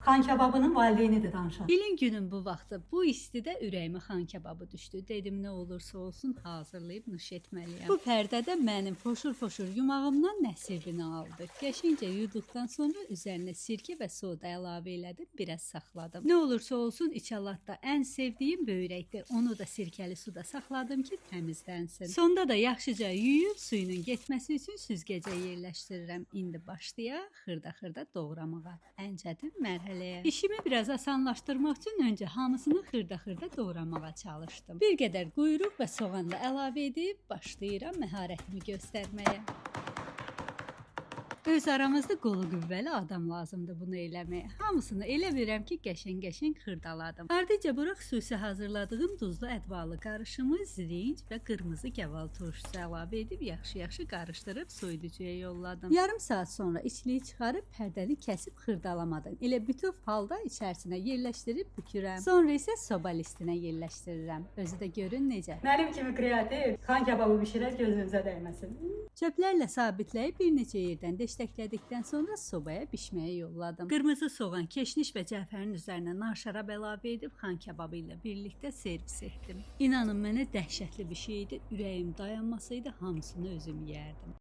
Xan kababının valideynidir danışan. İlin günün bu vaxtı bu istidə ürəyimə xan kababı düşdü. Dedim nə olursa olsun hazırlayıb nuş etməliyəm. Bu pərdədə mənim foşur-foşur yumağımdan nəsibini aldı. Qəşəngcə yuduqdan sonra üzərinə sirkə və soda əlavə elədim, biraz saxladım. Nə olursa olsun içalatda ən sevdiyim böyrəkdir. Onu da sirkəli suda saxladım ki, təmizlənsin. Sonda da yaxşıca yuyub suyunun getməsi üçün süzgəcə yerləşdirirəm. İndi başlayaq xırda-xırda doğramağa. Ən çətin mərhələyə. İşimi biraz asanlaşdırmaq üçün öncə hamısını xırda-xırda doğramağa çalışdım. Bir qədər quyruq və soğan da əlavə edib başlayıram məharətimi göstərməyə. Öz aramızda qolu qüvvəli adam lazımdır bunu eləməyə. Hamısını elə bilirəm ki, qəşəng-qəşəng xırdaladım. Ardınca bura xüsusi hazırladığım duzlu ədvalı qarışımı, zirinc və qırmızı qəval turşusu əlavə edib yaxşı-yaxşı qarışdırıb soyuducuya yolladım. Yarım saat sonra içliyi çıxarıb pərdəni kəsib xırdalamadan elə bütöv halda içərisinə yerləşdirib bükürəm. Sonra isə soba listinə yerləşdirirəm. Özü də görün necə. Mənim kimi kreativ xan kababı bişirər, gözünüzə dəyməsin. Çöplərlə sabitləyib bir neçə yerdən deşləklədikdən sonra sobaya bişməyə yolladım. Qırmızı soğan, keşniş və cəfərin üzərinə nar şərab əlavə edib xan kababı ilə birlikdə servis etdim. İnanın mənə dəhşətli bir şey idi. Ürəyim dayanmasaydı hamısını özüm yeyərdim.